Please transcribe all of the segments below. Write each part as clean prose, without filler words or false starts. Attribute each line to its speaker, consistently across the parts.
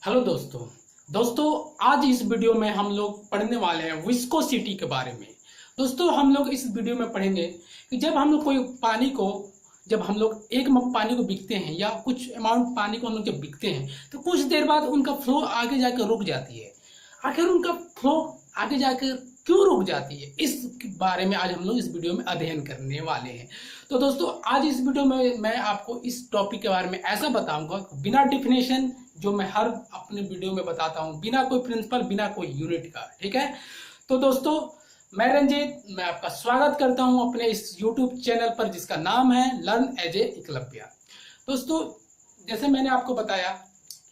Speaker 1: Hello दोस्तों आज इस वीडियो में हम लोग पढ़ने वाले हैं विस्कोसिटी के बारे में। दोस्तों हम लोग इस वीडियो में पढ़ेंगे कि जब हम लोग जब हम लोग एक मग पानी को बिकते हैं या कुछ अमाउंट पानी को हम लोग जब बिकते हैं तो कुछ देर बाद उनका फ्लो आगे जाकर रुक जाती है। आखिर उनका फ्लो आगे जाकर क्यों रुक जाती है, इस बारे में आज हम लोग इस वीडियो में अध्ययन करने वाले हैं। तो दोस्तों आज इस वीडियो में मैं आपको इस टॉपिक के बारे में ऐसा बताऊंगा बिना डिफिनेशन, जो मैं हर अपने वीडियो में बताता हूं, बिना कोई प्रिंसिपल, बिना कोई यूनिट का। ठीक है, तो दोस्तों मैं रंजीत, मैं आपका स्वागत करता हूं अपने इस यूट्यूब चैनल पर जिसका नाम है लर्न एज ए एकलव्य। दोस्तों जैसे मैंने आपको बताया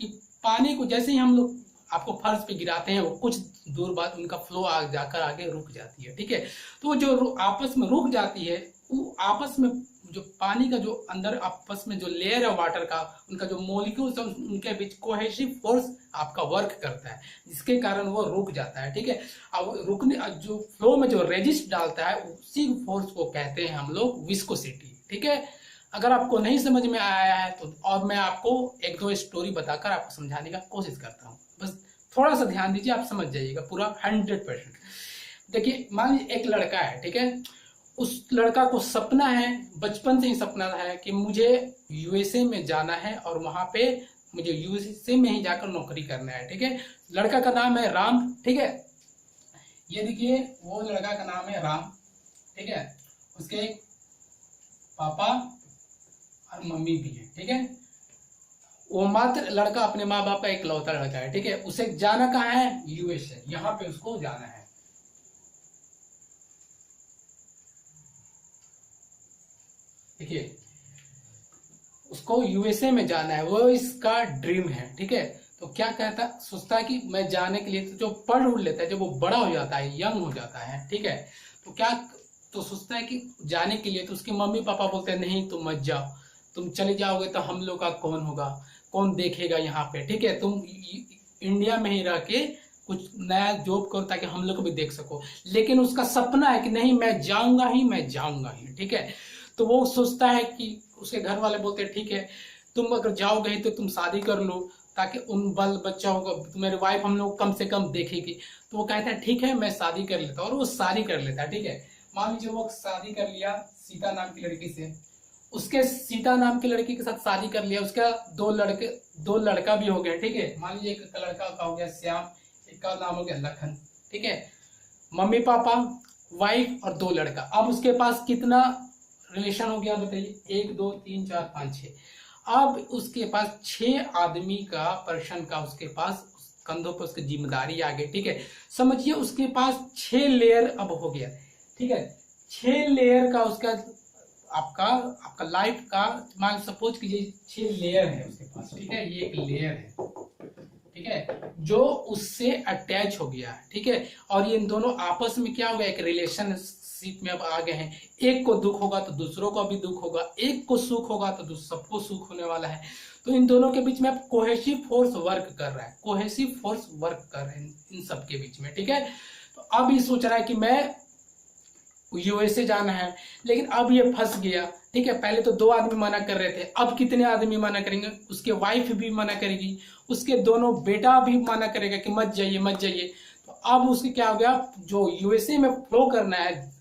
Speaker 1: कि पानी को जैसे ही हम लोग आपको फर्श पे गिराते हैं वो कुछ दूर बाद उनका फ्लो जाकर आगे रुक जाती है। ठीक है, तो जो आपस में रुक जाती है वो आपस में जो पानी का जो अंदर आपस में जो लेयर है वाटर का, उनका जो मॉलिक्यूल्स है उनके बीच कोहेसिव फोर्स आपका वर्क करता है जिसके कारण वो रुक जाता है। ठीक है, अब रुकने जो फ्लो में जो रेजिस्ट डालता है उसी फोर्स को कहते हैं हम लोग विस्कोसिटी। ठीक है, अगर आपको नहीं समझ में आया है तो और मैं आपको एक दो स्टोरी बताकर आपको समझाने का कोशिश करता हूँ, बस थोड़ा सा ध्यान दीजिए, आप समझ जाइएगा पूरा 100%। देखिए मान लीजिए एक लड़का है, ठीक है, उस लड़का को सपना है, बचपन से ही सपना है कि मुझे यूएसए में जाना है और वहां पे मुझे यूएसए में ही जाकर नौकरी करना है। ठीक है, लड़का का नाम है राम। ठीक है, ये देखिए वो लड़का का नाम है राम। ठीक है, उसके पापा और मम्मी भी है। ठीक है, वो मात्र लड़का अपने माँ बाप का इकलौता लड़का है। ठीक है, उसे जाना कहाँ है? यूएसए, यहाँ पे उसको जाना है। देखिए उसको यूएसए में जाना है, वो इसका ड्रीम है। ठीक है, तो क्या कहता, सोचता है कि मैं जाने के लिए, तो जो पढ़ उड़ लेता है, जब वो बड़ा हो जाता है, यंग हो जाता है, ठीक है, तो क्या तो सोचता है कि जाने के लिए, तो उसके मम्मी पापा बोलते हैं नहीं तुम मत जाओ, तुम चले जाओगे तो हम लोग का कौन होगा, कौन देखेगा यहाँ पे। ठीक है, तुम इंडिया में ही रह के कुछ नया जॉब करो ताकि हम लोग को भी देख सको। लेकिन उसका सपना है कि नहीं मैं जाऊंगा ही। ठीक है, तो वो सोचता है कि उसके घर वाले बोलते हैं ठीक है तुम अगर जाओगे तो तुम शादी कर लो ताकि उन बाल बच्चा होगा, तुम्हारी वाइफ हम लोग कम से कम देखेगी। तो वो कहता है ठीक है मैं शादी कर लेता हूँ, और वो शादी कर लेता है। ठीक है, मान लीजिए वो शादी कर लिया सीता नाम की लड़की से, उसके सीता नाम की लड़की के साथ शादी कर लिया, उसका दो लड़का भी हो गया। ठीक है, मान लीजिए एक लड़का का हो गया श्याम, एक का नाम हो गया लखन। ठीक है, मम्मी पापा, वाइफ और दो लड़का। अब उसके पास कितना रिलेशन हो गया बताइए? 1 2 3 4 5 6। अब उसके पास 6 आदमी का पर्सन का उसके पास कंधों पर उसकी जिम्मेदारी आ गई। ठीक है, समझिए उसके पास 6 लेयर अब हो गया। ठीक है, 6 लेयर का उसका आपका लाइफ का, मान सपोज कीजिए 6 लेयर है उसके पास। ठीक है, ये एक लेयर है, ठीक है, जो उससे अटैच हो गया है। ठीक है, और ये इन दोनों आपस में क्या हो गया, एक रिलेशनशिप में अब आ गए हैं। एक को दुख होगा तो दूसरों को भी दुख होगा, एक को सुख होगा तो सबको सुख होने वाला है। तो इन दोनों के बीच में अब कोहेसिव फोर्स वर्क कर रहा है, कोहेसिव फोर्स वर्क कर रहे हैं इन सब के बीच में। ठीक है, तो अब ये सोच रहा है कि मैं यूएसए जाना है, लेकिन अब ये फंस गया। ठीक है, पहले तो 2 आदमी मना कर रहे थे, अब कितने आदमी मना करेंगे? उसके वाइफ भी मना करेगी, उसके दोनों बेटा भी मना करेगा कि मत जाइए। तो अब उसके क्या हो गया, जो यूएसए में फ्लो करना है,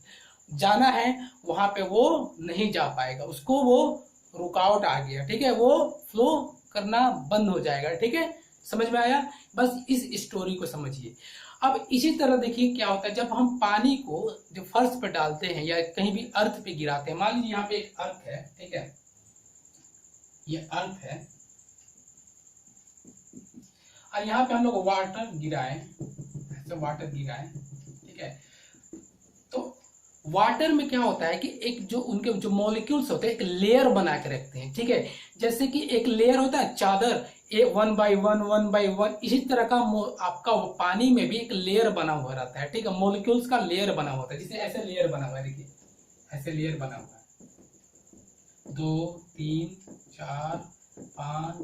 Speaker 1: जाना है, वहां पे वो नहीं जा पाएगा, उसको वो रुकावट आ गया। ठीक है, वो फ्लो करना बंद हो जाएगा। ठीक है, समझ में आया? बस इस स्टोरी को समझिए। अब इसी तरह देखिए क्या होता है जब हम पानी को जो फर्श पर डालते हैं या कहीं भी अर्थ पे गिराते हैं। मान लीजिए यहाँ पे एक अर्थ है, ठीक है, ये अर्थ है, और यहाँ पे हम लोग वाटर गिराएं, ऐसे वाटर गिराएं। ठीक है, तो वाटर में क्या होता है कि एक जो उनके जो मॉलिक्यूल्स होते हैं एक लेयर बना के रखते हैं। ठीक है, जैसे कि एक लेयर होता है चादर, 1 by 1, इसी तरह का आपका पानी में भी एक लेयर बना हुआ रहता है। ठीक है, मॉलिक्यूल्स का लेयर बना हुआ है, जैसे ऐसे लेयर बना हुआ है, देखिए ऐसे लेयर बना हुआ है, 2 3 4 5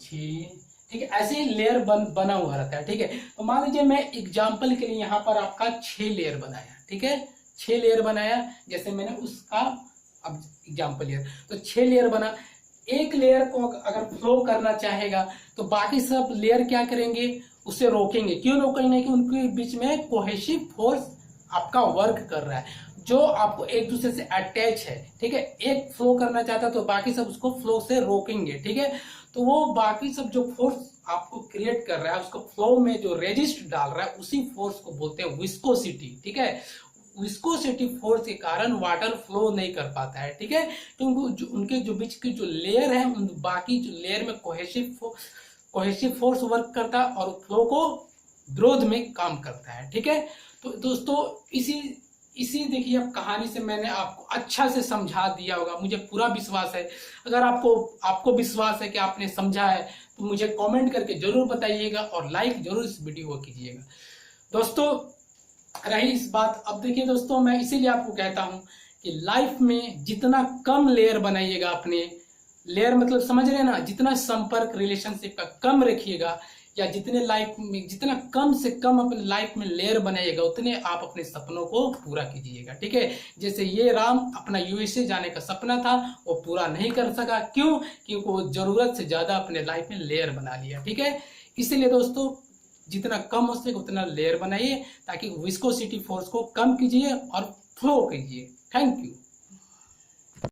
Speaker 1: 6। ठीक है, ऐसे लेयर बना हुआ रहता है। ठीक है, तो मान लीजिए मैं एग्जाम्पल के लिए यहाँ पर आपका 6 लेयर बनाया। ठीक है, 6 लेयर बनाया, जैसे मैंने उसका अब एग्जाम्पल लिया, तो 6 लेयर बना। एक लेयर को अगर फ्लो करना चाहेगा तो बाकी सब लेयर क्या करेंगे, उसे रोकेंगे। क्यों रोकेंगे? कि उनके बीच में कोहेसिव फोर्स आपका वर्क कर रहा है, जो आपको एक दूसरे से अटैच है, ठीक है। एक फ्लो करना चाहता है तो बाकी सब उसको फ्लो से रोकेंगे, ठीक है। तो वो बाकी सब जो फोर्स आपको क्रिएट कर रहा है, उसको फ्लो में जो रेजिस्ट डाल रहा है, उसी फोर्स को बोलते हैं विस्कोसिटी, ठीक है। विस्कोसिटी फोर्स के कारण वाटर फ्लो नहीं कर पाता है, ठीक है। क्योंकि उनके जो बीच की जो लेयर है, उन बाकी जो लेयर में कोहेसिव फोर्स वर्क करता है और फ्लो को विरोध में काम करता है, ठीक है। तो दोस्तों इसी देखिए अब कहानी से मैंने आपको अच्छा से समझा दिया होगा, मुझे पूरा विश्वास है। अगर आपको विश्वास है कि आपने समझा है तो मुझे कमेंट करके जरूर बताइएगा और लाइक जरूर इस वीडियो को कीजिएगा। दोस्तों रही इस बात, अब देखिए दोस्तों, मैं इसीलिए आपको कहता हूं कि लाइफ में जितना कम लेयर बनाइएगा, अपने लेयर मतलब समझ रहे हैं ना, जितना संपर्क रिलेशनशिप का कम रखिएगा, या जितने लाइफ में जितना कम से कम अपने लाइफ में लेयर बनाइएगा, उतने आप अपने सपनों को पूरा कीजिएगा, ठीक है। जैसे ये राम अपना यूएसए जाने का सपना था, वो पूरा नहीं कर सका। क्यों? क्योंकि वो जरूरत से ज्यादा अपने लाइफ में लेयर बना लिया, ठीक है। इसीलिए दोस्तों जितना कम हो सके उतना लेयर बनाइए, ताकि विस्कोसिटी फोर्स को कम कीजिए और फ्लो कीजिए। Thank you.